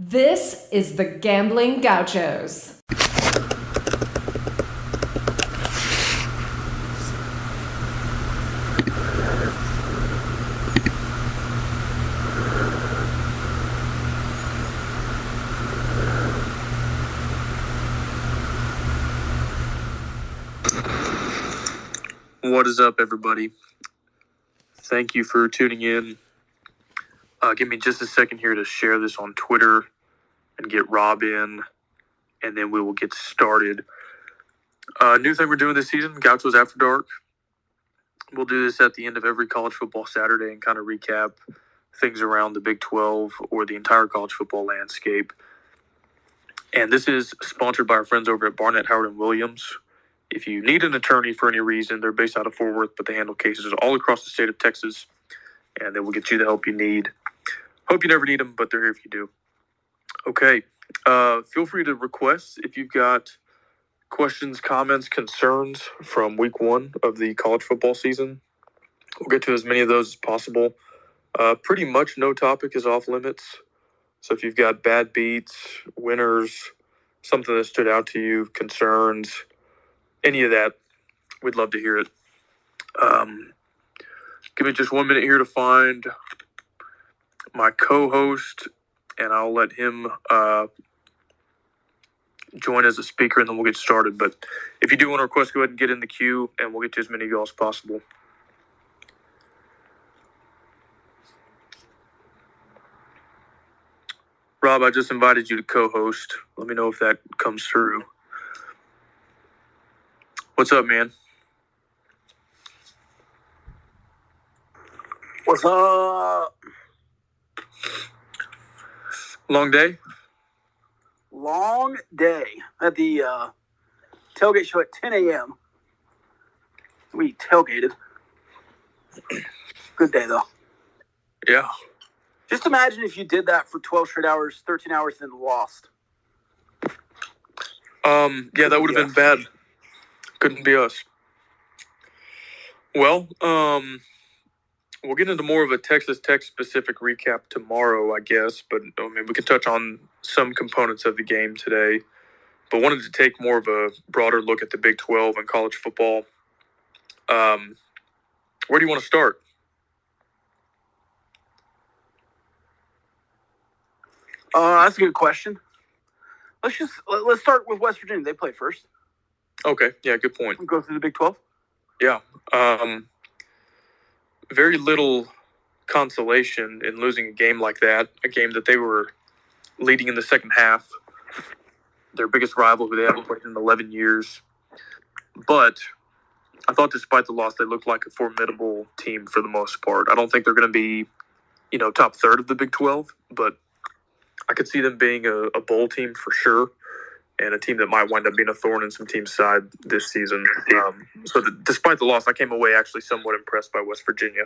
This is the Gambling Gauchos. What is up, everybody? Thank you for tuning in. Give me just a second here to share this on Twitter and get Rob in, and then we will get started. New thing we're doing this season, Gauchos After Dark. We'll do this at the end of every college football Saturday and kind of recap things around the Big 12 or the entire college football landscape. And this is sponsored by our friends over at Barnett, Howard & Williams. If you need an attorney for any reason, they're based out of Fort Worth, but they handle cases all across the state of Texas, and they will get you the help you need. Hope you never need them, but they're here if you do. Okay, feel free to request if you've got questions, comments, concerns from week one of the college football season. We'll get to as many of those as possible. Pretty much no topic is off limits. So if you've got bad beats, winners, something that stood out to you, concerns, any of that, we'd love to hear it. Give me just 1 minute here to find my co-host, and I'll let him join as a speaker, and then we'll get started. But if you do want to request, go ahead and get in the queue, and we'll get to as many of y'all as possible. Rob, I just invited you to co-host. Let me know if that comes through. What's up, man? What's up? Long day? Long day at the tailgate show at 10 a.m. We tailgated. Good day, though. Yeah. Just imagine if you did that for 12 straight hours, 13 hours, and then lost. Yeah, that would have been bad. Couldn't be us. Well, we'll get into more of a Texas Tech specific recap tomorrow, I guess. But I mean, we can touch on some components of the game today. But wanted to take more of a broader look at the Big 12 and college football. Where do you want to start? That's a good question. Let's start with West Virginia. They play first. Okay, yeah, good point. We'll go through the Big 12. Yeah. Very little consolation in losing a game like that, a game that they were leading in the second half. Their biggest rival who they haven't played in 11 years. But I thought despite the loss, they looked like a formidable team for the most part. I don't think they're going to be, top third of the Big 12, but I could see them being a bowl team for sure, and a team that might wind up being a thorn in some teams' side this season. Despite the loss, I came away actually somewhat impressed by West Virginia.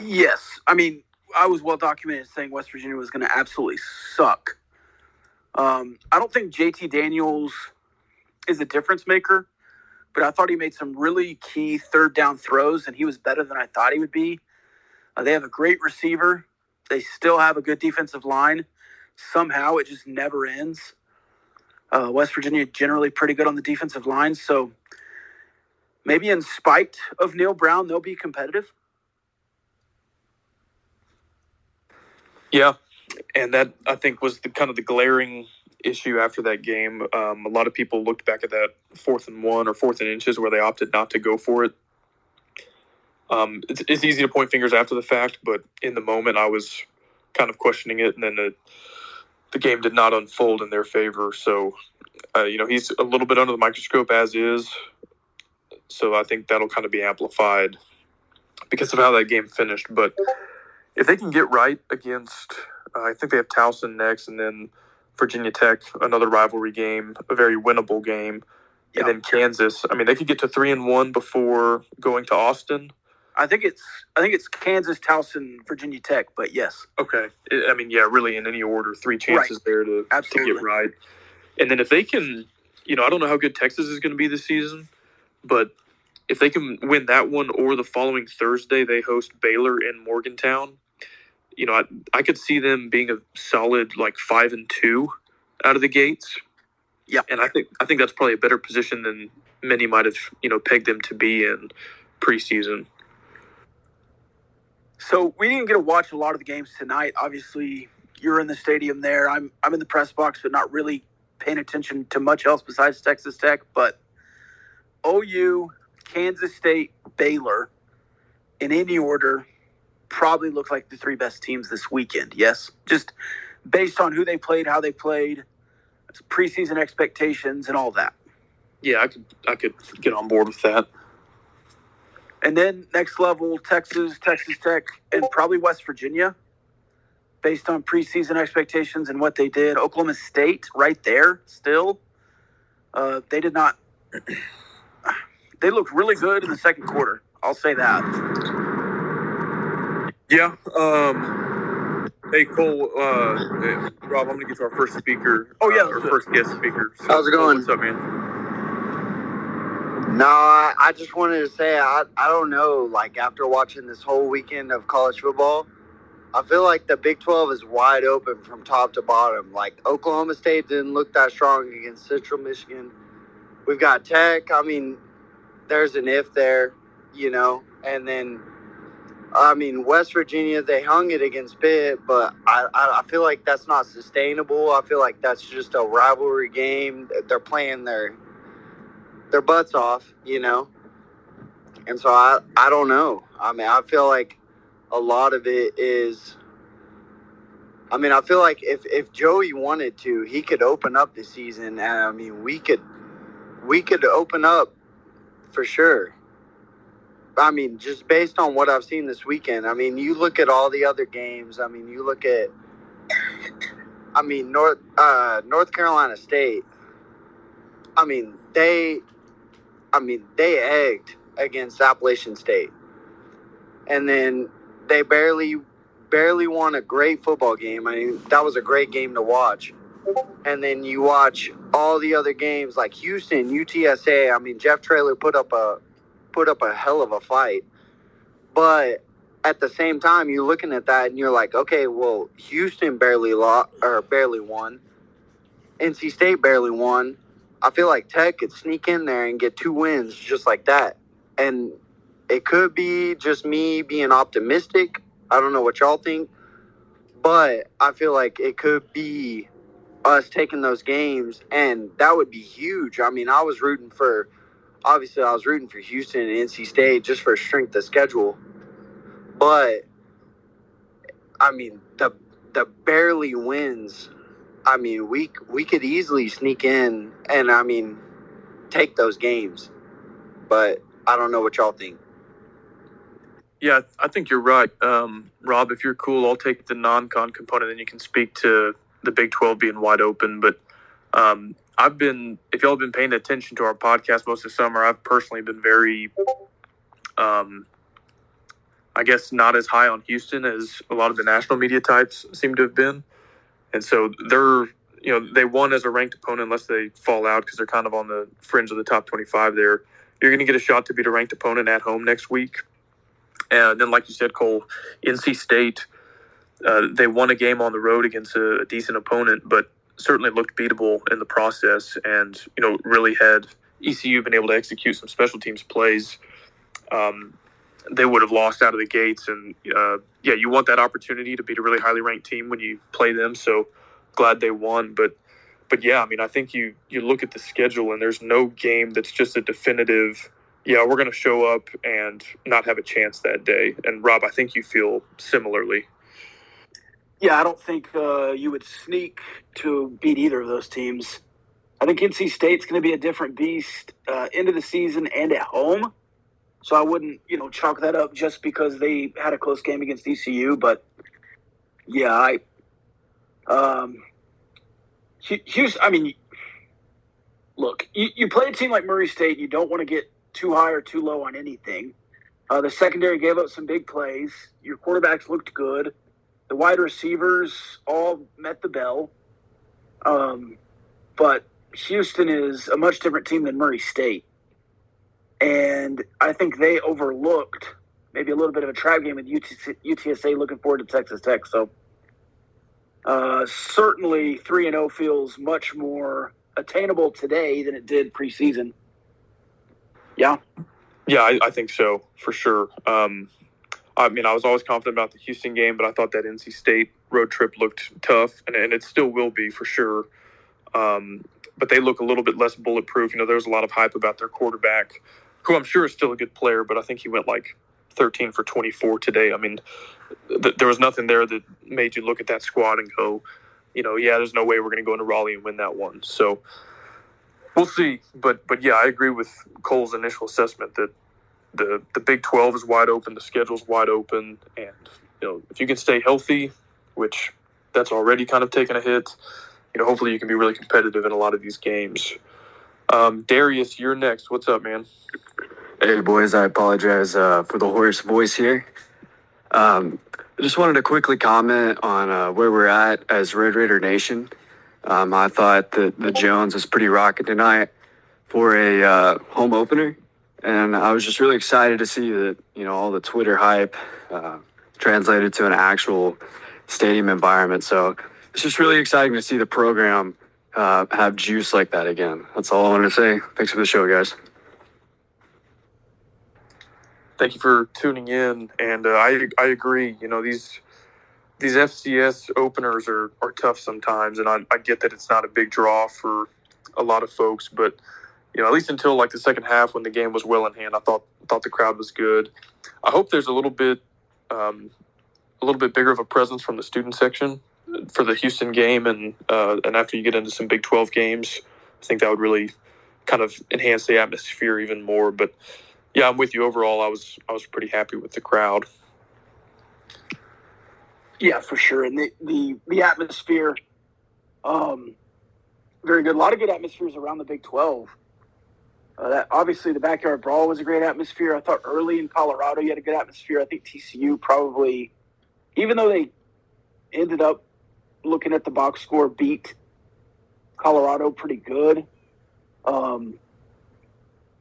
Yes. I mean, I was well documented saying West Virginia was going to absolutely suck. I don't think JT Daniels is a difference maker, but I thought he made some really key third down throws, and he was better than I thought he would be. They have a great receiver. They still have a good defensive line. Somehow it just never ends. West Virginia generally pretty good on the defensive line, so maybe in spite of Neil Brown, they'll be competitive. Yeah, and that, I think, was the kind of the glaring issue after that game. A lot of people looked back at that 4th and 1 or 4th and inches where they opted not to go for it. It's easy to point fingers after the fact, but in the moment I was kind of questioning it, and then the game did not unfold in their favor. So, he's a little bit under the microscope as is, so I think that'll kind of be amplified because of how that game finished. But if they can get right against, I think they have Towson next, and then Virginia Tech, another rivalry game, a very winnable game, and then Kansas. I mean, they could get to 3-1 before going to Austin. I think it's Kansas, Towson, Virginia Tech, but yes. Okay. Really in any order, 3 chances there to get right. And then if they can, I don't know how good Texas is going to be this season, but if they can win that one or the following Thursday, they host Baylor in Morgantown. I could see them being a solid 5-2 out of the gates. Yeah, and I think that's probably a better position than many might have pegged them to be in preseason. So we didn't get to watch a lot of the games tonight. Obviously, you're in the stadium there. I'm in the press box, but not really paying attention to much else besides Texas Tech. But OU, Kansas State, Baylor, in any order, probably look like the three best teams this weekend. Yes, just based on who they played, how they played, preseason expectations, and all that. Yeah, I could get on board with that. And then next level, Texas Tech, and probably West Virginia, based on preseason expectations and what they did. Oklahoma State, right there, still. They did not. They looked really good in the second quarter. I'll say that. Yeah. Hey, Cole. Rob, I'm going to get to our first speaker. Oh, yeah. Our first guest speaker. So, how's it going? What's up, man? No, I just wanted to say, I don't know, after watching this whole weekend of college football, I feel like the Big 12 is wide open from top to bottom. Oklahoma State didn't look that strong against Central Michigan. We've got Tech. I mean, there's an if there, and then, West Virginia, they hung it against Pitt, but I feel like that's not sustainable. I feel like that's just a rivalry game. They're playing their butts off, and so I don't know. I feel like a lot of it is, I feel like if Joey wanted to, he could open up the season, and we could open up for sure. Just based on what I've seen this weekend, you look at all the other games. You look at, North Carolina State. They egged against Appalachian State, and then they barely won a great football game. That was a great game to watch. And then you watch all the other games like Houston, UTSA. Jeff Traylor put up a hell of a fight, but at the same time, you're looking at that and you're like, okay, well, Houston barely won. NC State barely won. I feel like Tech could sneak in there and get 2 wins just like that. And it could be just me being optimistic. I don't know what y'all think, but I feel like it could be us taking those games, and that would be huge. I was rooting for Houston and NC State just for strength of schedule. But, the barely wins, we could easily sneak in and, take those games. But I don't know what y'all think. Yeah, I think you're right. Rob, if you're cool, I'll take the non-con component, and you can speak to the Big 12 being wide open. But if y'all have been paying attention to our podcast most of the summer, I've personally been very, I guess, not as high on Houston as a lot of the national media types seem to have been. And so they won as a ranked opponent unless they fall out because they're kind of on the fringe of the top 25 there. You're going to get a shot to beat a ranked opponent at home next week. And then, like you said, Cole, NC State, they won a game on the road against a decent opponent, but certainly looked beatable in the process, and really had ECU been able to execute some special teams plays, they would have lost out of the gates. And you want that opportunity to beat a really highly ranked team when you play them. So glad they won, but yeah, I think you look at the schedule and there's no game that's just a definitive, yeah, we're going to show up and not have a chance that day. And Rob, I think you feel similarly. Yeah, I don't think you would sneak to beat either of those teams. I think NC State's going to be a different beast into the season and at home. So I wouldn't, chalk that up just because they had a close game against ECU. But yeah, look, you play a team like Murray State, you don't want to get too high or too low on anything. The secondary gave up some big plays. Your quarterbacks looked good. The wide receivers all met the bell. But Houston is a much different team than Murray State. And I think they overlooked maybe a little bit of a trap game with UTSA. Looking forward to Texas Tech. So certainly 3-0 feels much more attainable today than it did preseason. Yeah. Yeah, I think so, for sure. I mean, I was always confident about the Houston game, but I thought that NC State road trip looked tough, and it still will be for sure. But they look a little bit less bulletproof. You know, there's a lot of hype about their quarterback, who I'm sure is still a good player, but I think he went like 13 for 24 today. I mean, there was nothing there that made you look at that squad and go, you know, yeah, there's no way we're going to go into Raleigh and win that one. So we'll see. But yeah, I agree with Cole's initial assessment that the Big 12 is wide open, the schedule's wide open, and you know, if you can stay healthy, which that's already kind of taken a hit, you know, hopefully you can be really competitive in a lot of these games. Darius, you're next. What's up, man? Hey, boys, I apologize for the hoarse voice here. I just wanted to quickly comment on where we're at as Red Raider Nation. I thought that the Jones was pretty rocking tonight for a home opener. And I was just really excited to see that, you know, all the Twitter hype translated to an actual stadium environment. So it's just really exciting to see the program have juice like that again. That's all I wanted to say. Thanks for the show, guys. Thank you for tuning in. And I agree. You know, these FCS openers are tough sometimes. And I get that it's not a big draw for a lot of folks, but you know, at least until like the second half when the game was well in hand, I thought the crowd was good. I hope there's a little bit bigger of a presence from the student section for the Houston game, and after you get into some Big 12 games, I think that would really kind of enhance the atmosphere even more. But yeah, I'm with you. Overall, I was pretty happy with the crowd. Yeah, for sure. And the atmosphere, very good. A lot of good atmospheres around the Big 12. That obviously the backyard brawl was a great atmosphere. I thought early in Colorado you had a good atmosphere. I think TCU probably, even though they ended up looking at the box score, beat Colorado pretty good.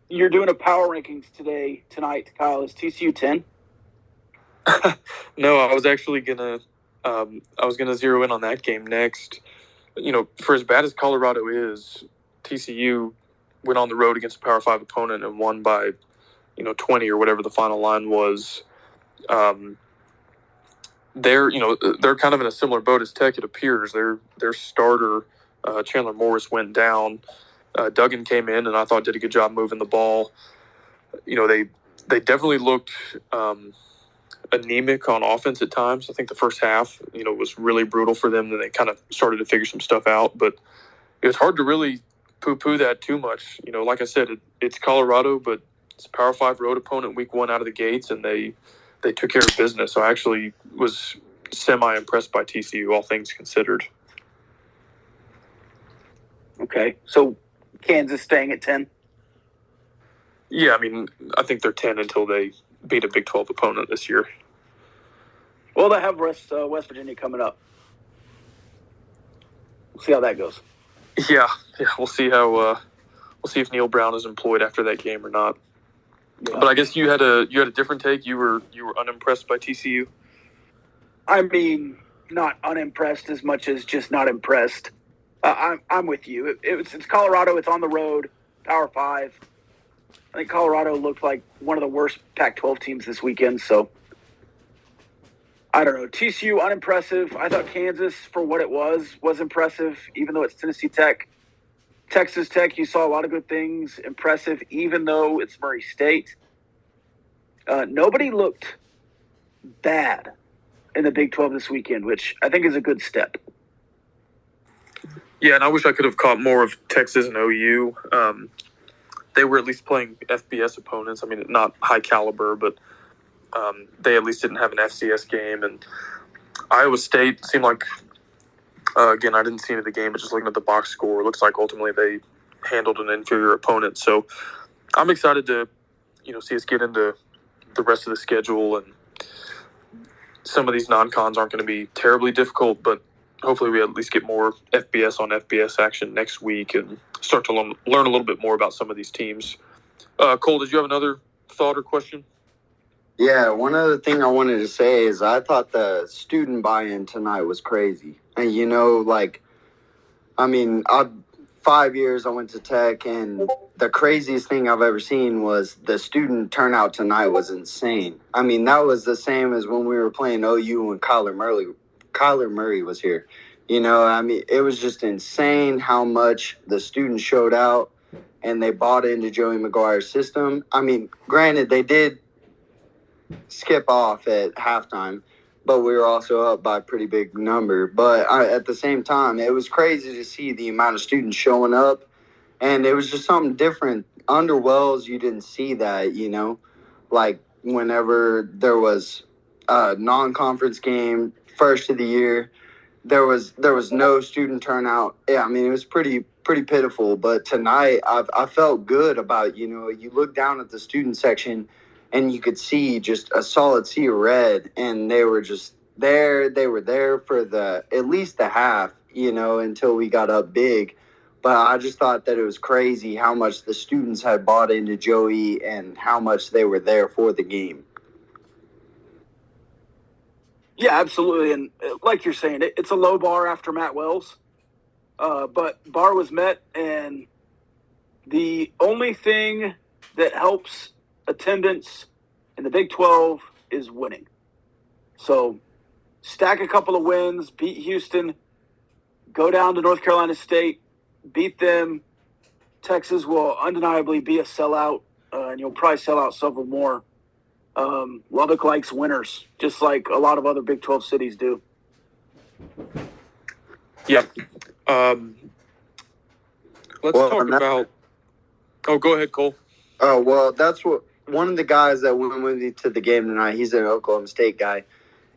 You're doing a power rankings tonight, Kyle. Is TCU 10? No, I was actually gonna zero in on that game next. You know, for as bad as Colorado is, TCU went on the road against a Power 5 opponent and won by, 20 or whatever the final line was. They're kind of in a similar boat as Tech, it appears. Their starter, Chandler Morris, went down. Duggan came in and I thought did a good job moving the ball. You know, they definitely looked anemic on offense at times. I think the first half, was really brutal for them. Then they kind of started to figure some stuff out. But it was hard to really poo-poo that too much. Like I said, it's Colorado, but it's a Power 5 road opponent week one out of the gates, and they took care of business. So I actually was semi-impressed by TCU, all things considered. Okay, so Kansas staying at 10? Yeah, I mean, I think they're 10 until they beat a Big 12 opponent this year. Well, they have West Virginia coming up. We'll see how that goes. Yeah, we'll see how we'll see if Neil Brown is employed after that game or not. Yeah. But I guess you had a different take. You were unimpressed by TCU. I mean, not unimpressed as much as just not impressed. I'm with you. It's Colorado. It's on the road. Power 5. I think Colorado looked like one of the worst Pac-12 teams this weekend. So I don't know. TCU unimpressive. I thought Kansas, for what it was impressive, even though it's Tennessee Tech. Texas Tech, you saw a lot of good things. Impressive, even though it's Murray State. Nobody looked bad in the Big 12 this weekend, which I think is a good step. Yeah, and I wish I could have caught more of Texas and OU. They were at least playing FBS opponents. I mean, not high caliber, but they at least didn't have an FCS game. And Iowa State seemed like, again, I didn't see any of the game, but just looking at the box score, it looks like ultimately they handled an inferior opponent. So I'm excited to, see us get into the rest of the schedule. And some of these non-cons aren't going to be terribly difficult, but hopefully we at least get more FBS on FBS action next week and start to learn a little bit more about some of these teams. Cole, did you have another thought or question? Yeah, one other thing I wanted to say is I thought the student buy-in tonight was crazy. And I mean, 5 years I went to Tech, and the craziest thing I've ever seen was the student turnout tonight was insane. I mean, that was the same as when we were playing OU when Kyler Murray was here. I mean, it was just insane how much the students showed out and they bought into Joey McGuire's system. I mean, granted, they did skip off at halftime, but we were also up by a pretty big number. But at the same time, it was crazy to see the amount of students showing up, and it was just something different. Under Wells, you didn't see that, like whenever there was a non-conference game, first of the year, there was no student turnout. Yeah, I mean it was pretty pitiful. But tonight, I felt good about you look down at the student section, and you could see just a solid sea of red, and they were just there. They were there for the at least the half, until we got up big. But I just thought that it was crazy how much the students had bought into Joey and how much they were there for the game. Yeah, absolutely. And like you're saying, it's a low bar after Matt Wells. But bar was met, and the only thing that helps attendance in the Big 12 is winning. So stack a couple of wins, beat Houston, go down to North Carolina State, beat them. Texas will undeniably be a sellout, and you'll probably sell out several more. Lubbock likes winners, just like a lot of other Big 12 cities do. Yep. Let's talk about. Oh, go ahead, Cole. Oh, well, that's what one of the guys that went with me to the game tonight, he's an Oklahoma State guy.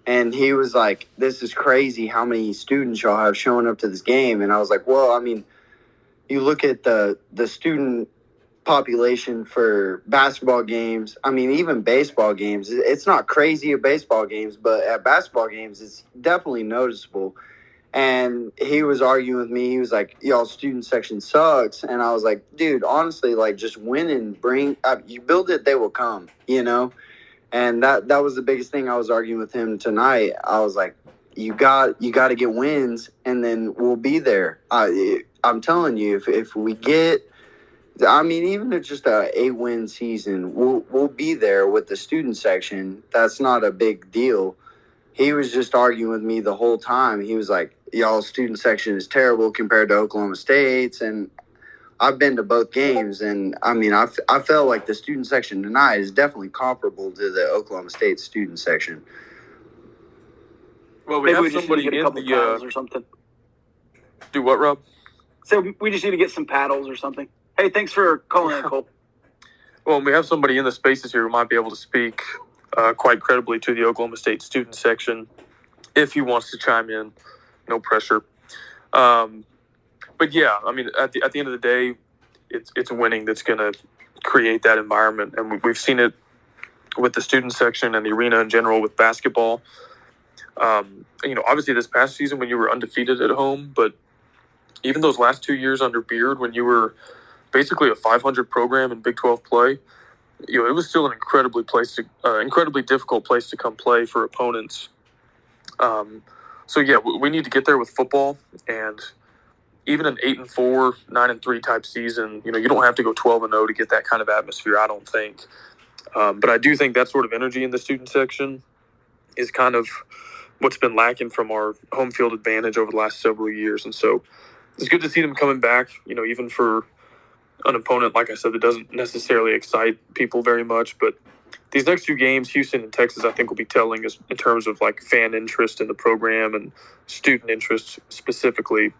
And he was like, this is crazy how many students y'all have showing up to this game. And I was like, well, I mean, you look at the student population for basketball games. I mean, even baseball games. It's not crazy at baseball games, but at basketball games, it's definitely noticeable. And he was arguing with me. He was like, y'all student section sucks. And I was like, dude, honestly, like just win and you build it, they will come, And that was the biggest thing I was arguing with him tonight. I was like, you got to get wins, and then we'll be there. I'm telling you, if we get, I mean, even if just a 8-win season, we'll be there with the student section. That's not a big deal. He was just arguing with me the whole time. He was like, y'all student section is terrible compared to Oklahoma State's. And I've been to both games, and I mean, I felt like the student section tonight is definitely comparable to the Oklahoma State student section. Well, we Maybe have we just need somebody to get a in couple the. paddles or something. Do what, Rob? So we just need to get some paddles or something. Hey, thanks for calling in, Cole. Well, we have somebody in the spaces here who might be able to speak quite credibly to the Oklahoma State student section if he wants to chime in. No pressure. But yeah, I mean, at the end of the day, it's winning that's going to create that environment, and we've seen it with the student section and the arena in general with basketball. Obviously this past season when you were undefeated at home, but even those last 2 years under Beard when you were basically a 500 program in Big 12 play, it was still an incredibly difficult place to come play for opponents. So yeah, we need to get there with football, and even an 8-4, 9-3 type season, you don't have to go 12-0 to get that kind of atmosphere, I don't think. But I do think that sort of energy in the student section is kind of what's been lacking from our home field advantage over the last several years. And so it's good to see them coming back, even for an opponent, like I said, that doesn't necessarily excite people very much. But these next two games, Houston and Texas, I think will be telling us in terms of like fan interest in the program and student interest specifically.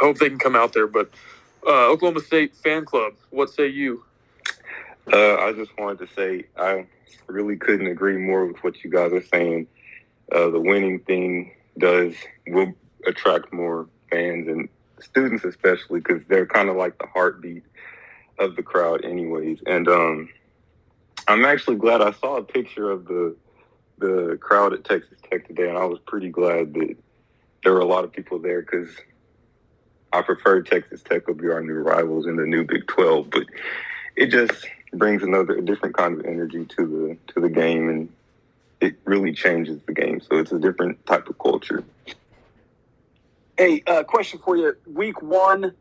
I hope they can come out there. But Oklahoma State fan club, what say you? I just wanted to say I really couldn't agree more with what you guys are saying. The winning thing will attract more fans and students especially because they're kind of like the heartbeat of the crowd anyways. And I'm actually glad I saw a picture of the crowd at Texas Tech today, and I was pretty glad that there were a lot of people there because I prefer Texas Tech will be our new rivals in the new Big 12. But brings a different kind of energy to the game, and it really changes the game. So it's a different type of culture. Hey, question for you. Week 1,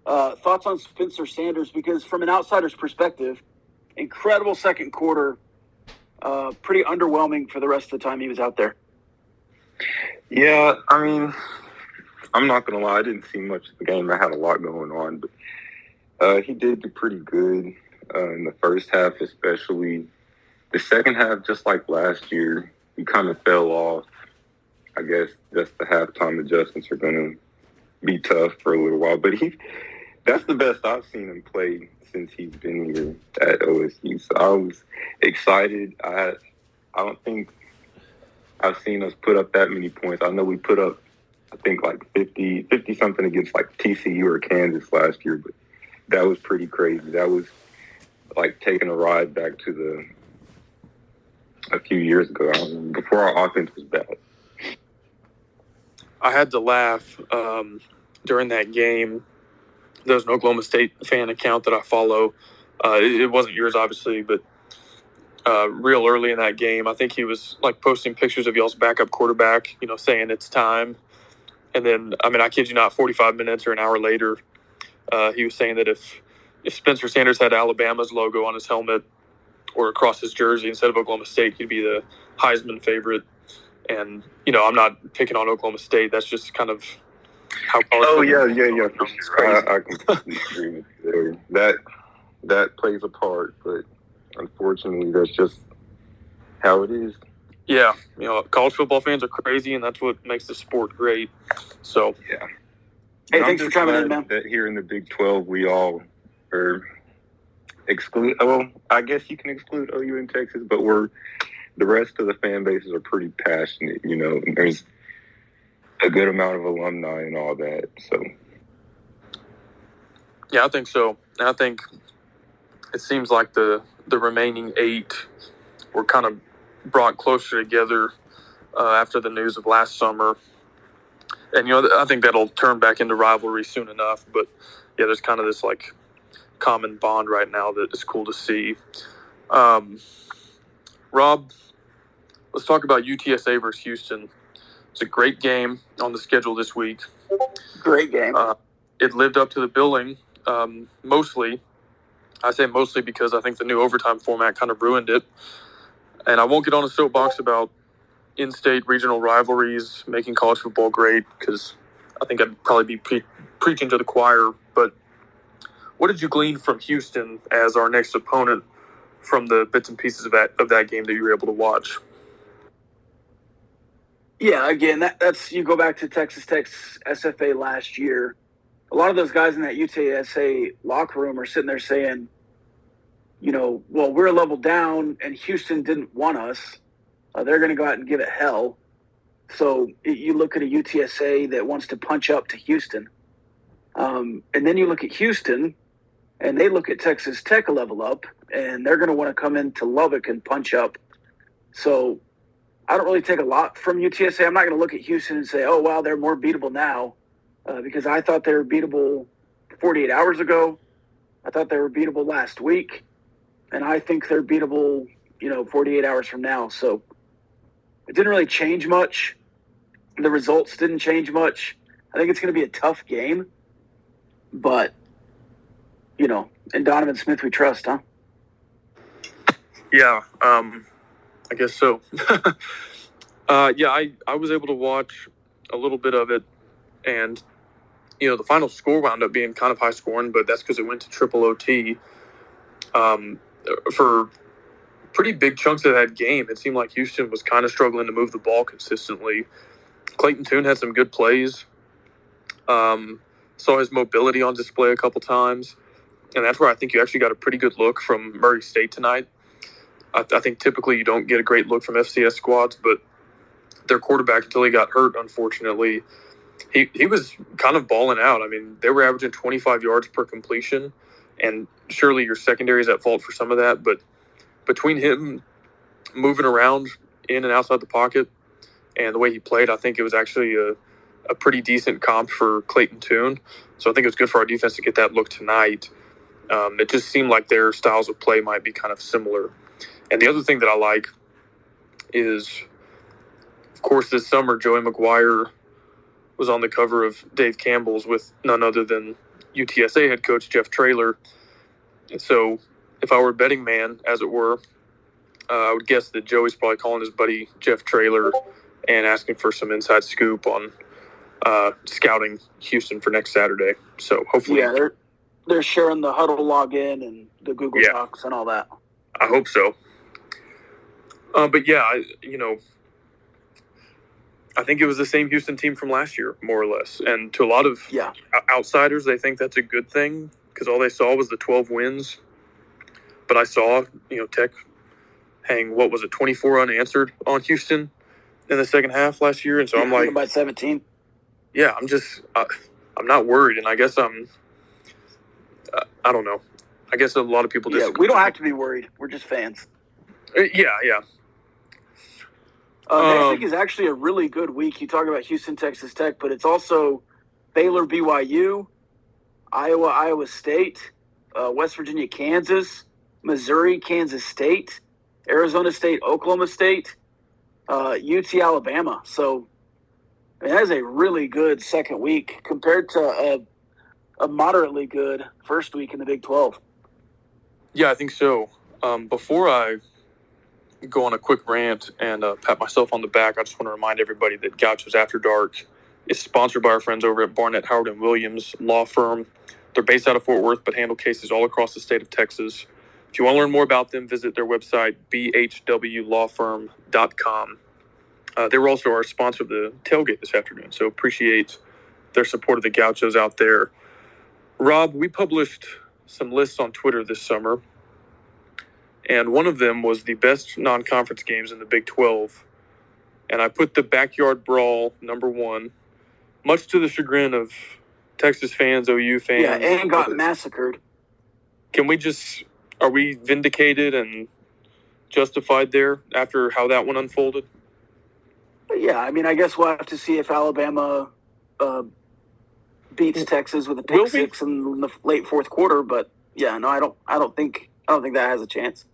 thoughts on Spencer Sanders? Because from an outsider's perspective, incredible second quarter, pretty underwhelming for the rest of the time he was out there. Yeah, I mean, I'm not going to lie. I didn't see much of the game. I had a lot going on, but he did do pretty good in the first half, especially. The second half, just like last year, he kind of fell off. I guess just the halftime adjustments are going to be tough for a little while. But that's the best I've seen him play since he's been here at OSU. So I was excited. I don't think I've seen us put up that many points. I know we put up, I think, like 50-something against like TCU or Kansas last year, but that was pretty crazy. That was like taking a ride back to a few years ago, before our offense was bad. I had to laugh during that game. There's an Oklahoma State fan account that I follow. It wasn't yours, obviously, but real early in that game, I think he was like posting pictures of y'all's backup quarterback, saying it's time. And then, I kid you not, 45 minutes or an hour later, he was saying that if Spencer Sanders had Alabama's logo on his helmet or across his jersey instead of Oklahoma State, he'd be the Heisman favorite. And, I'm not picking on Oklahoma State. That's just kind of how college Oh, yeah, football for sure. I completely agree with you there. That plays a part, but unfortunately, that's just how it is. Yeah, college football fans are crazy, and that's what makes the sport great. So, yeah. Hey, thanks for coming in, man. That here in the Big 12, we all are exclude. Well, I guess you can exclude OU in Texas, but the rest of the fan bases are pretty passionate. And there's a good amount of alumni and all that. So, yeah, I think so. And I think it seems like the remaining 8 were kind of brought closer together after the news of last summer. And, I think that'll turn back into rivalry soon enough. But, yeah, there's kind of this, like, common bond right now that is cool to see. Rob, let's talk about UTSA versus Houston. It's a great game on the schedule this week. Great game. It lived up to the billing, mostly. I say mostly because I think the new overtime format kind of ruined it. And I won't get on a soapbox about in-state regional rivalries making college football great, because I think I'd probably be preaching to the choir. But what did you glean from Houston as our next opponent from the bits and pieces of that game that you were able to watch? Yeah, again, that's you go back to Texas Tech's SFA last year. A lot of those guys in that UTSA locker room are sitting there saying, well, we're a level down and Houston didn't want us. They're going to go out and give it hell. So you look at a UTSA that wants to punch up to Houston. And then you look at Houston and they look at Texas Tech a level up, and they're going to want to come into Lubbock and punch up. So I don't really take a lot from UTSA. I'm not going to look at Houston and say, oh, wow, they're more beatable now, because I thought they were beatable 48 hours ago. I thought they were beatable last week, and I think they're beatable, 48 hours from now. So it didn't really change much. The results didn't change much. I think it's going to be a tough game, but, in Donovan Smith we trust, huh? Yeah, I guess so. I was able to watch a little bit of it, and the final score wound up being kind of high scoring, but that's because it went to triple OT. For pretty big chunks of that game, it seemed like Houston was kind of struggling to move the ball consistently. Clayton Tune had some good plays. Saw his mobility on display a couple times, and that's where I think you actually got a pretty good look from Murray State tonight. I think typically you don't get a great look from FCS squads, but their quarterback, until he got hurt, unfortunately, he was kind of balling out. They were averaging 25 yards per completion, and surely your secondary is at fault for some of that, but between him moving around in and outside the pocket and the way he played, I think it was actually a pretty decent comp for Clayton Tune. So I think it was good for our defense to get that look tonight. It just seemed like their styles of play might be kind of similar. And the other thing that I like is, of course, this summer, Joey McGuire was on the cover of Dave Campbell's with none other than UTSA head coach Jeff Traylor. And so if I were a betting man, as it were, I would guess that Joey's probably calling his buddy Jeff Traylor and asking for some inside scoop on scouting Houston for next Saturday. So hopefully, they're sharing the huddle login and the Google Docs and all that. I hope so. But yeah, I think it was the same Houston team from last year, more or less. And to a lot of outsiders, they think that's a good thing because all they saw was the 12 wins. But I saw, Tech hang, 24 unanswered on Houston in the second half last year. And so I'm like, by 17. Yeah, I'm not worried. And I guess I don't know. I guess a lot of people disagree. We don't have to be worried. We're just fans. Yeah. Next week is actually a really good week. You talk about Houston, Texas Tech, but it's also Baylor, BYU, Iowa, Iowa State, West Virginia, Kansas, Missouri, Kansas State, Arizona State, Oklahoma State, UT, Alabama. So that is a really good second week compared to a moderately good first week in the Big 12. Yeah, I think so. Before I go on a quick rant and pat myself on the back, I just want to remind everybody that Gauchos After Dark is sponsored by our friends over at Barnett, Howard & Williams law firm. They're based out of Fort Worth but handle cases all across the state of Texas. If you want to learn more about them, visit their website, bhwlawfirm.com. They were also our sponsor of the tailgate this afternoon, so appreciate their support of the Gauchos out there. Rob, we published some lists on Twitter this summer, and one of them was the best non-conference games in the Big 12. And I put the Backyard Brawl number one, much to the chagrin of Texas fans, OU fans. Yeah, and got massacred. Are we vindicated and justified there after how that one unfolded? Yeah, I mean, I guess we'll have to see if Alabama beats Texas with a pick six in the late fourth quarter. But yeah, no, I don't think that has a chance.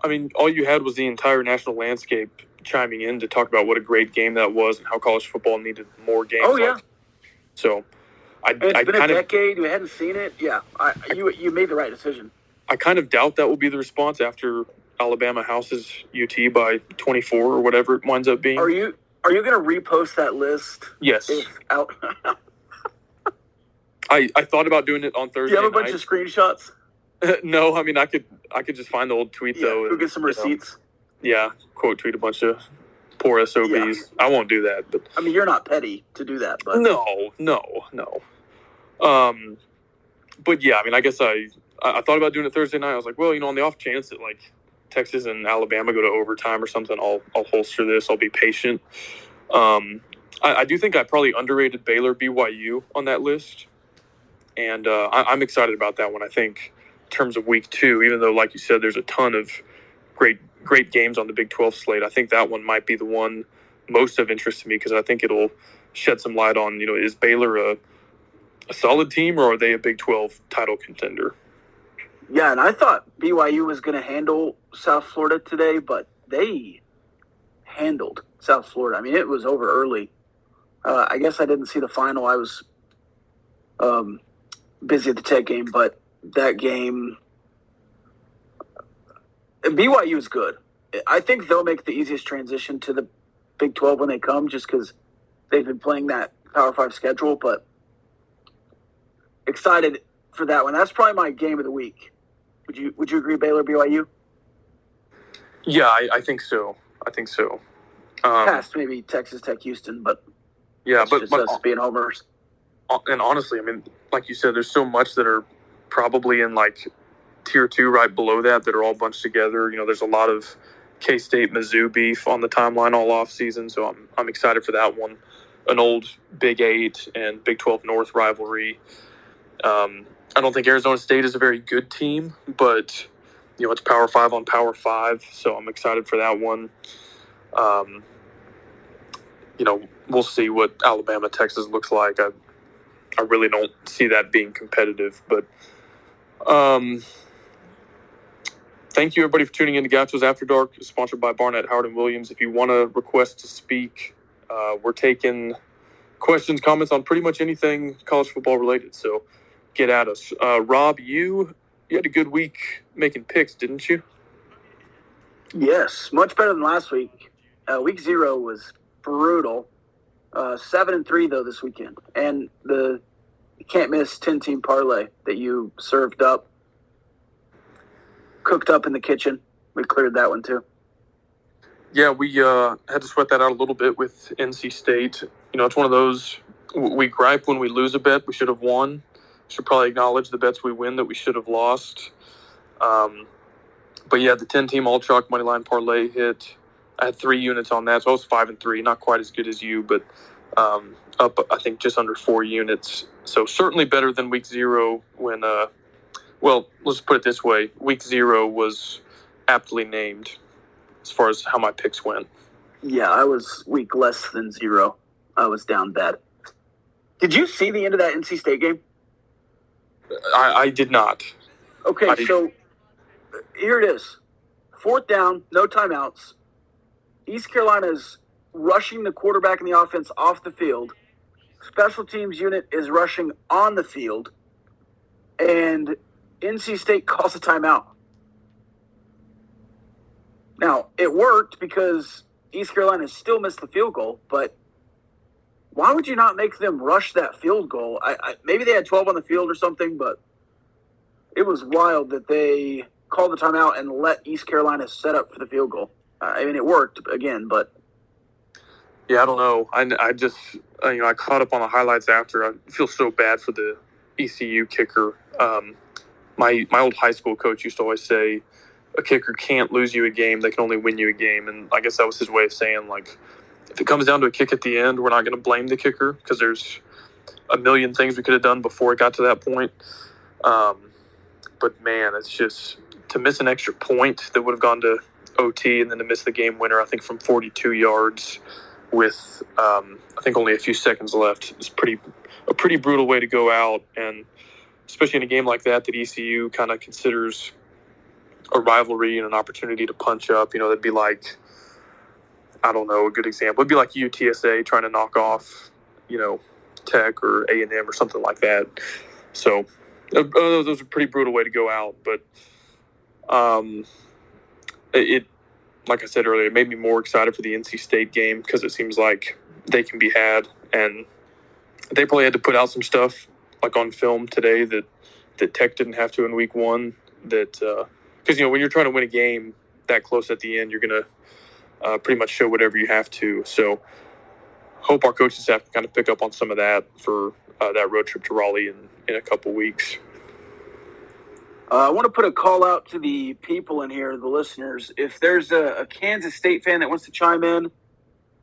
I mean, all you had was the entire national landscape chiming in to talk about what a great game that was and how college football needed more games. Oh, yeah. So, it's been a decade. We hadn't seen it. Yeah, you made the right decision. I kind of doubt that will be the response after Alabama houses UT by 24 or whatever it winds up being. Are you going to repost that list? Yes. I thought about doing it on Thursday. Do you have a bunch of screenshots? No, I mean I could just find the old tweet though. Go get some receipts. Quote tweet a bunch of poor SOBs. Yeah. I won't do that, but I mean you're not petty to do that, but no. But yeah, I mean I guess I thought about doing it Thursday night. I was like, well, on the off chance that like Texas and Alabama go to overtime or something, I'll holster this. I'll be patient. I do think I probably underrated Baylor BYU on that list, and I'm excited about that one. I think in terms of week 2, even though like you said, there's a ton of great games on the Big 12 slate, I think that one might be the one most of interest to me because I think it'll shed some light on is Baylor a solid team or are they a Big 12 title contender? Yeah, and I thought BYU was going to handle South Florida today, but they handled South Florida. I mean, it was over early. I guess I didn't see the final. I was busy at the Tech game, but that game, BYU is good. I think they'll make the easiest transition to the Big 12 when they come just because they've been playing that Power 5 schedule, but excited for that one. That's probably my game of the week. Would you agree, Baylor BYU? Yeah, I think so. Past maybe Texas Tech Houston, but yeah, but us being homers. And honestly, I mean, like you said, there's so much that are probably in like tier 2 right below that are all bunched together. There's a lot of K-State Mizzou beef on the timeline all off season, so I'm excited for that one. An old Big 8 and Big 12 North rivalry. I don't think Arizona State is a very good team, but it's Power 5 on Power 5, so I'm excited for that one. We'll see what Alabama Texas looks like. I really don't see that being competitive, but Thank you, everybody, for tuning in to Gauchos After Dark, sponsored by Barnett, Howard, and Williams. If you want to request to speak, we're taking questions, comments on pretty much anything college football related, so get at us. Rob, you had a good week making picks, didn't you? Yes, much better than last week. Week 0 was brutal. 7-3 though this weekend, and the can't miss 10-team parlay that you served up, cooked up in the kitchen. We cleared that one too. Yeah, we had to sweat that out a little bit with NC State. You know, it's one of those, we gripe when we lose a bet we should have won. Should probably acknowledge the bets we win that we should have lost. But yeah, the 10-team all chalk money line parlay hit. I had 3 units on that, so I was 5-3. Not quite as good as you, but up I think just under 4 units. So certainly better than week 0 when. Well, let's put it this way: week 0 was aptly named as far as how my picks went. Yeah, I was week less than 0. I was down bad. Did you see the end of that NC State game? I did not. Okay, so here it is. 4th down, no timeouts. East Carolina's rushing the quarterback and the offense off the field. Special teams unit is rushing on the field. And NC State calls a timeout. Now, it worked because East Carolina still missed the field goal, but why would you not make them rush that field goal? Maybe they had 12 on the field or something, but it was wild that they called the timeout and let East Carolina set up for the field goal. I mean, it worked again, but yeah, I don't know. I just I caught up on the highlights after. I feel so bad for the ECU kicker. My old high school coach used to always say, a kicker can't lose you a game; they can only win you a game. And I guess that was his way of saying, like, if it comes down to a kick at the end, we're not going to blame the kicker because there's a million things we could have done before it got to that point. But man, it's just to miss an extra point that would have gone to OT and then to miss the game winner, I think from 42 yards with I think only a few seconds left. It's a pretty brutal way to go out, and especially in a game like that ECU kind of considers a rivalry and an opportunity to punch up. You know, that'd be like, I don't know, a good example. It'd be like UTSA trying to knock off, Tech or A&M or something like that. So those are a pretty brutal way to go out. But it, like I said earlier, it made me more excited for the NC State game because it seems like they can be had. And they probably had to put out some stuff like on film today that Tech didn't have to in week 1. That because, when you're trying to win a game that close at the end, you're going to pretty much show whatever you have to. So hope our coaching staff can kind of pick up on some of that for that road trip to Raleigh in a couple weeks. I want to put a call out to the people in here, the listeners. If there's a Kansas State fan that wants to chime in,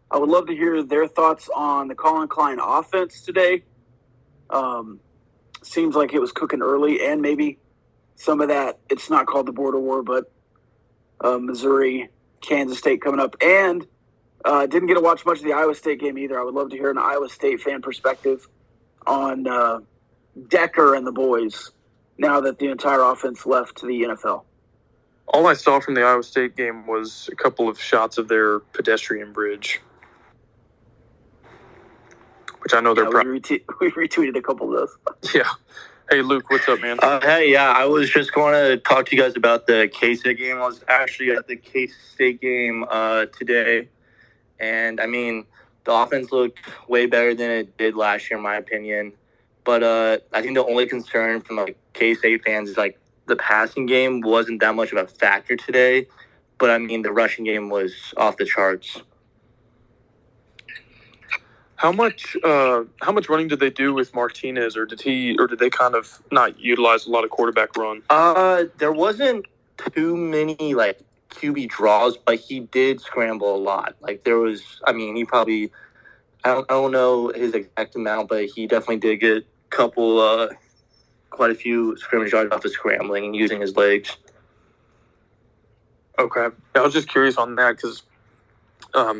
I would love to hear their thoughts on the Colin Klein offense today. Seems like it was cooking early, and maybe some of that, it's not called the border war, but Missouri, Kansas State coming up. And didn't get to watch much of the Iowa State game either. I would love to hear an Iowa State fan perspective on Decker and the boys now that the entire offense left to the NFL. All I saw from the Iowa State game was a couple of shots of their pedestrian bridge, which I know they're we retweeted a couple of those. Yeah. Hey, Luke, what's up, man? Hey, yeah, I was just going to talk to you guys about the K-State game. I was actually at the K-State game today, and, I mean, the offense looked way better than it did last year, in my opinion. But I think the only concern from, K-State fans is, the passing game wasn't that much of a factor today. But, I mean, the rushing game was off the charts. How much running did they do with Martinez, or did they kind of not utilize a lot of quarterback run? There wasn't too many QB draws, but he did scramble a lot. There was, he probably, I don't know his exact amount, but he definitely did get a couple, quite a few scrimmage yards off of scrambling and using his legs. Okay, I was just curious on that because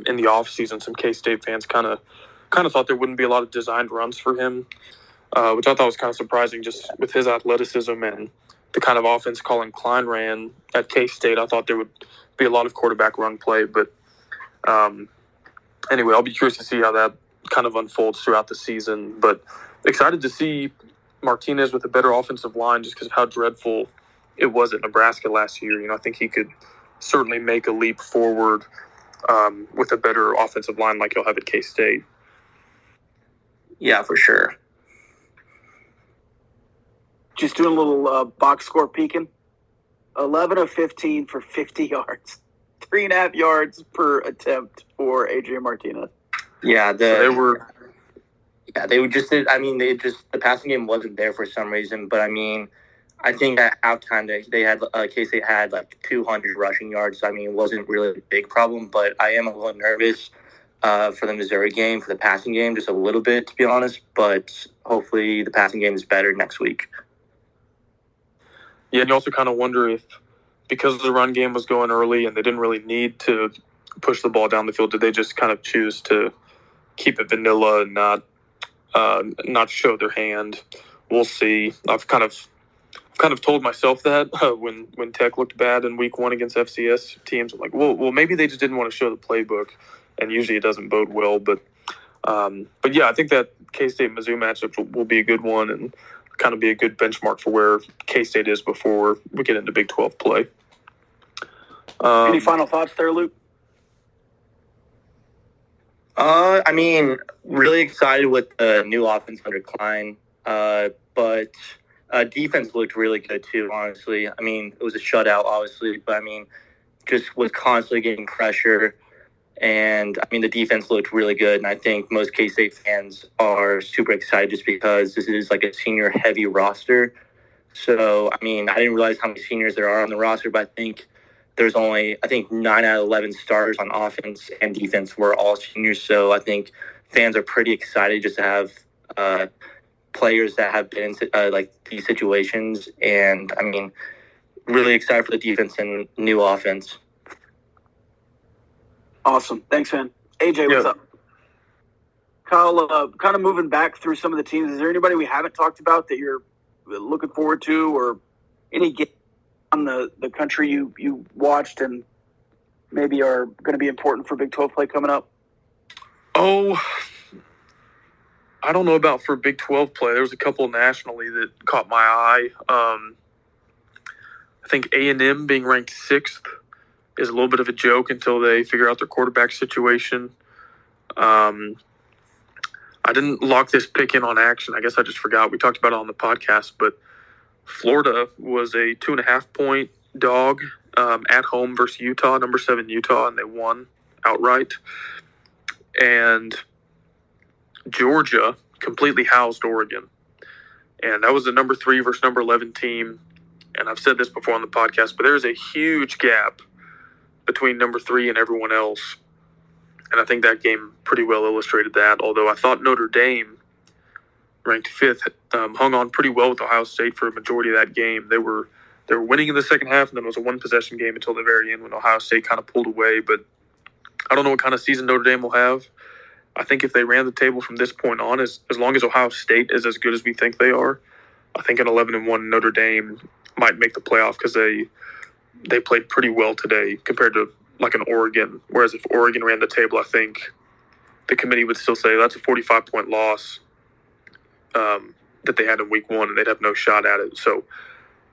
in the off season, some K-State fans kind of thought there wouldn't be a lot of designed runs for him, which I thought was kind of surprising just with his athleticism and the kind of offense Colin Klein ran at K-State, I thought there would be a lot of quarterback run play. But anyway, I'll be curious to see how that kind of unfolds throughout the season. But excited to see Martinez with a better offensive line just because of how dreadful it was at Nebraska last year. I think he could certainly make a leap forward with a better offensive line like he'll have at K-State. Yeah, for sure. Just doing a little box score peeking. 11 of 15 for 50 yards. 3.5 yards per attempt for Adrian Martinez. Yeah, they were just the passing game wasn't there for some reason. But, I think at halftime they had K-State had like 200 rushing yards. It wasn't really a big problem. But I am a little nervous for the Missouri game, for the passing game, just a little bit, to be honest. But hopefully the passing game is better next week. Yeah, and you also kind of wonder if, because the run game was going early and they didn't really need to push the ball down the field, did they just kind of choose to keep it vanilla and not show their hand? We'll see. I've kind of told myself that when Tech looked bad in week 1 against FCS teams. I'm like, well, maybe they just didn't want to show the playbook, and usually it doesn't bode well. But yeah, I think that K-State Mizzou matchup will be a good one and kind of be a good benchmark for where K-State is before we get into Big 12 play. Any final thoughts there, Luke? Really excited with the new offense under Klein, but defense looked really good too, honestly. It was a shutout, obviously, but just was constantly getting pressure. And, the defense looked really good. And I think most K-State fans are super excited just because this is like a senior-heavy roster. So, I didn't realize how many seniors there are on the roster, but I think there's only, 9 out of 11 starters on offense and defense were all seniors. So I think fans are pretty excited just to have players that have been in these situations. And, really excited for the defense and new offense. Awesome. Thanks, man. AJ, what's up? Kyle, kind of moving back through some of the teams, is there anybody we haven't talked about that you're looking forward to, or any game on the country you watched and maybe are going to be important for Big 12 play coming up? Oh, I don't know about for Big 12 play. There was a couple nationally that caught my eye. I think A&M being ranked 6th is a little bit of a joke until they figure out their quarterback situation. I didn't lock this pick in on action. I guess I just forgot. We talked about it on the podcast, but Florida was a 2.5-point dog at home versus Utah, number 7 Utah, and they won outright. And Georgia completely housed Oregon. And that was the number 3 versus number 11 team. And I've said this before on the podcast, but there's a huge gap between number 3 and everyone else. And I think that game pretty well illustrated that, although I thought Notre Dame, ranked 5th, hung on pretty well with Ohio State for a majority of that game. They were winning in the second half, and then it was a one-possession game until the very end when Ohio State kind of pulled away. But I don't know what kind of season Notre Dame will have. I think if they ran the table from this point on, as long as Ohio State is as good as we think they are, I think an 11-1 Notre Dame might make the playoff because they played pretty well today compared to like an Oregon. Whereas if Oregon ran the table, I think the committee would still say that's a 45-point loss that they had in week 1, and they'd have no shot at it. So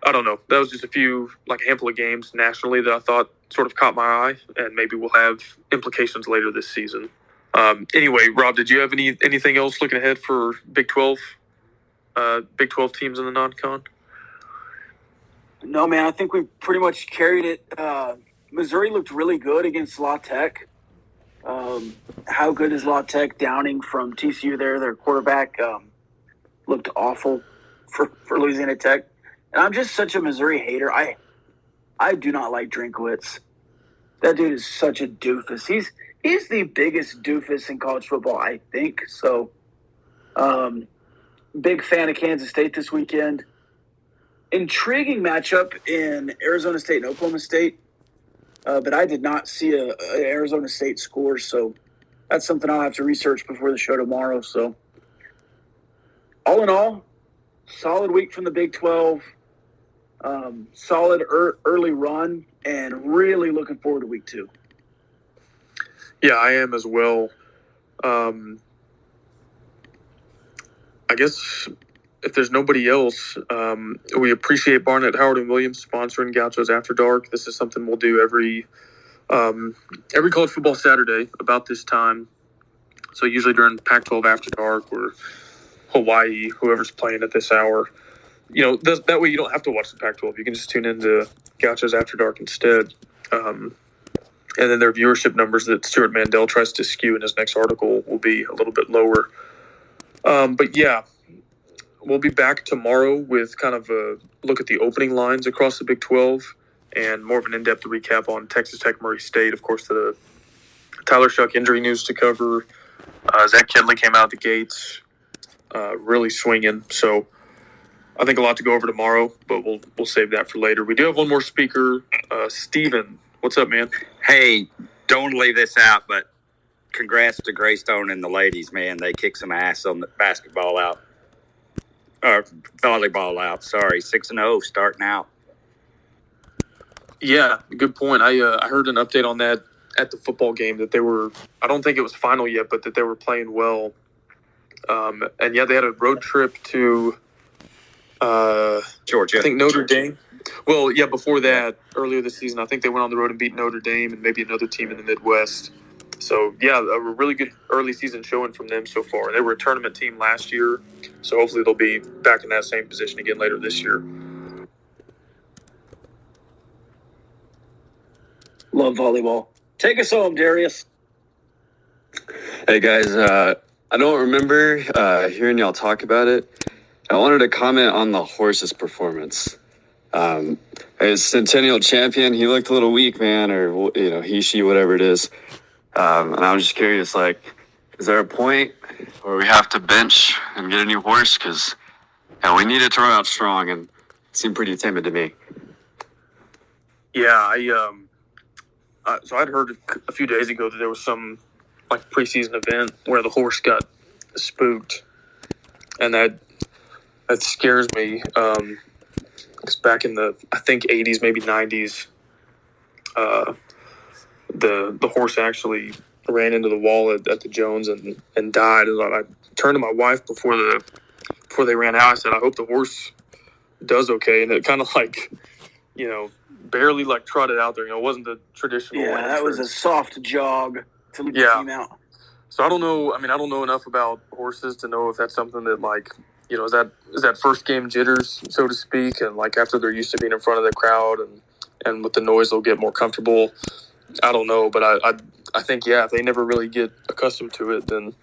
I don't know. That was just a handful of games nationally that I thought sort of caught my eye, and maybe will have implications later this season. Anyway, Rob, did you have anything else looking ahead for Big 12 teams in the non-con? No, man. I think we pretty much carried it. Missouri looked really good against La Tech. How good is La Tech? Downing from TCU there, their quarterback, looked awful for Louisiana Tech. And I'm just such a Missouri hater. I do not like Drinkwitz. That dude is such a doofus. He's the biggest doofus in college football, I think. So, big fan of Kansas State this weekend. Intriguing matchup in Arizona State and Oklahoma State. But I did not see an Arizona State score, so that's something I'll have to research before the show tomorrow. So, all in all, solid week from the Big 12. Solid early run, and really looking forward to week 2. Yeah, I am as well. I guess if there's nobody else, we appreciate Barnett, Howard, and Williams sponsoring Gauchos After Dark. This is something we'll do every college football Saturday about this time. So usually during Pac-12 After Dark or Hawaii, whoever's playing at this hour. That way you don't have to watch the Pac-12. You can just tune into Gauchos After Dark instead. And then their viewership numbers that Stuart Mandel tries to skew in his next article will be a little bit lower. But yeah, we'll be back tomorrow with kind of a look at the opening lines across the Big 12 and more of an in-depth recap on Texas Tech, Murray State. Of course, the Tyler Shuck injury news to cover. Zach Kedley came out the gates really swinging. So I think a lot to go over tomorrow, but we'll save that for later. We do have one more speaker, Steven. What's up, man? Hey, don't leave this out, but congrats to Greystone and the ladies, man. They kicked some ass on the volleyball out. Sorry, 6-0 starting out. Yeah, good point. I heard an update on that at the football game that they were. I don't think it was final yet, but that they were playing well. And yeah, they had a road trip to Georgia. I think Notre Dame. Well, yeah, before that, earlier this season, I think they went on the road and beat Notre Dame and maybe another team in the Midwest. So, yeah, a really good early season showing from them so far. They were a tournament team last year, so hopefully they'll be back in that same position again later this year. Love volleyball. Take us home, Darius. Hey guys, I don't remember hearing y'all talk about it. I wanted to comment on the horse's performance. As Centennial champion, he looked a little weak, man, or he, she, whatever it is. And I was just curious, is there a point where we have to bench and get a new horse? Because we needed to run out strong, and it seemed pretty timid to me. Yeah, so I'd heard a few days ago that there was some preseason event where the horse got spooked, and that scares me. Because back in the 80s, maybe 90s, the horse actually ran into the wall at the Jones and died. And I turned to my wife before they ran out. I said, I hope the horse does okay. And it kind of barely trotted out there. It wasn't the traditional. Yeah, that was a soft jog to lead the team out. So I don't know. I don't know enough about horses to know if that's something that is that first game jitters, so to speak, and after they're used to being in front of the crowd and with the noise they'll get more comfortable. I don't know, but I think if they never really get accustomed to it, then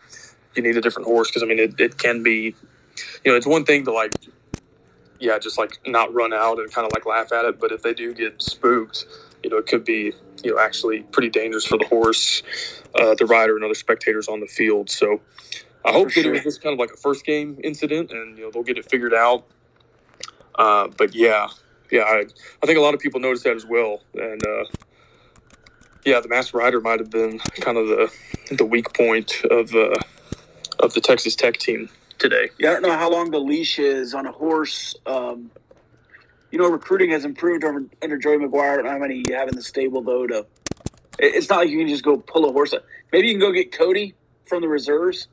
you need a different horse because it can be, it's one thing to just not run out and kind of laugh at it, but if they do get spooked, it could be actually pretty dangerous for the horse, the rider, and other spectators on the field. So I hope that it was just kind of a first game incident, and they'll get it figured out. But I think a lot of people noticed that as well, and the masked rider might have been kind of the weak point of the Texas Tech team today. Yeah, I don't know how long the leash is on a horse. Recruiting has improved under Joey McGuire. I don't know how many you have in the stable though. It's not like you can just go pull a horse. Maybe you can go get Cody from the reserves.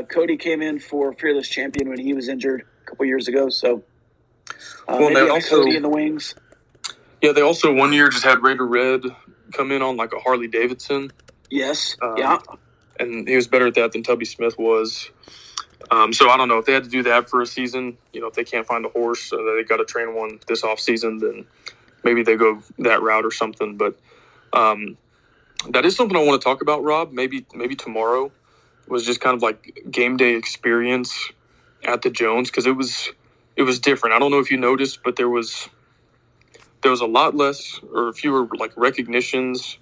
Cody came in for Fearless Champion when he was injured a couple years ago. So, maybe also Cody in the wings. Yeah, they also one year just had Raider Red come in on a Harley Davidson. Yes. And he was better at that than Tubby Smith was. So I don't know if they had to do that for a season. If they can't find a horse, they got to train one this off season, then maybe they go that route or something. But that is something I want to talk about, Rob. Maybe tomorrow was just kind of game day experience at the Jones because it was different. I don't know if you noticed, but there was a lot less or fewer recognitions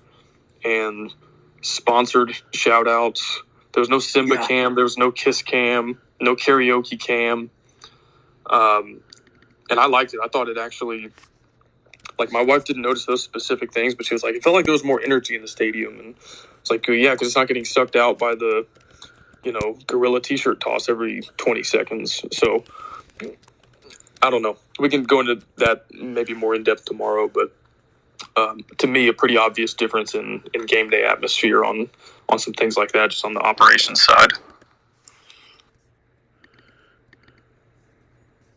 and sponsored shout outs. There was no Simba cam, there was no Kiss cam, no karaoke cam. And I liked it. I thought it actually my wife didn't notice those specific things, but she was it felt like there was more energy in the stadium, and it's because it's not getting sucked out by the gorilla t-shirt toss every 20 seconds. So I don't know. We can go into that maybe more in depth tomorrow, but to me, a pretty obvious difference in game day atmosphere on some things like that, just on the operations side.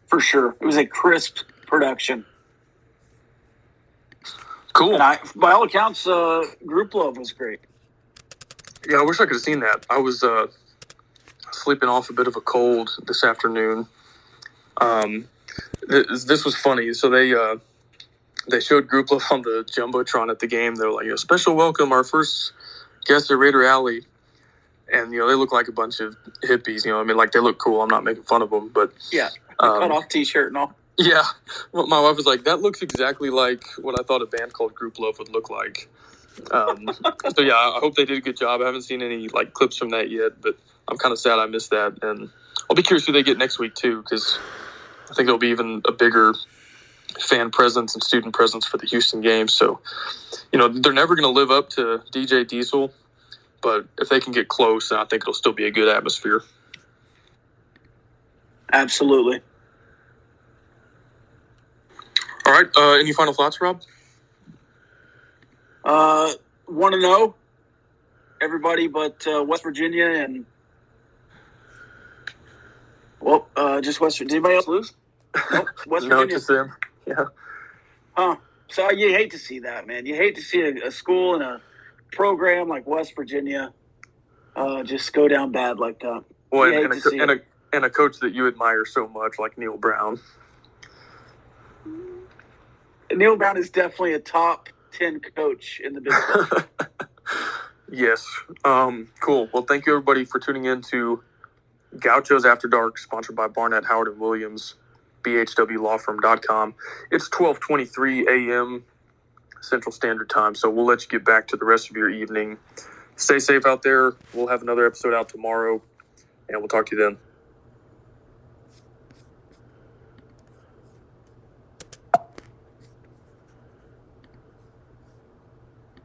For sure. It was a crisp production. Cool. And by all accounts, group love was great. Yeah, I wish I could have seen that. I was sleeping off a bit of a cold this afternoon. This was funny. So they showed group love on the Jumbotron at the game. They're like, a special welcome, our first guest at Raider Alley. And, they look like a bunch of hippies, I mean, like, they look cool. I'm not making fun of them, but... Yeah, cut off T-shirt and all. Yeah. My wife was like, that looks exactly like what I thought a band called Group Love would look like. So, yeah, I hope they did a good job. I haven't seen any, clips from that yet, but I'm kind of sad I missed that. And I'll be curious who they get next week, too, because I think there'll be even a bigger fan presence and student presence for the Houston game. So, they're never going to live up to DJ Diesel, but if they can get close, then I think it'll still be a good atmosphere. Absolutely. All right. Any final thoughts, Rob? 1-0, everybody but West Virginia and just West Virginia. Did anybody else lose? Nope. West No, Virginia. just them. Yeah. Huh. So you hate to see that, man. You hate to see a school and a program like West Virginia just go down bad like that. Well, and a coach that you admire so much, like Neil Brown. Neil Brown is definitely a top 10 coach in the Big 12. Yes. Cool. Well, thank you, everybody, for tuning in to Gauchos After Dark, sponsored by Barnett, Howard, and Williams, bhwlawfirm.com. It's 12:23 a.m. Central Standard Time, so we'll let you get back to the rest of your evening. Stay safe out there. We'll have another episode out tomorrow, and we'll talk to you then.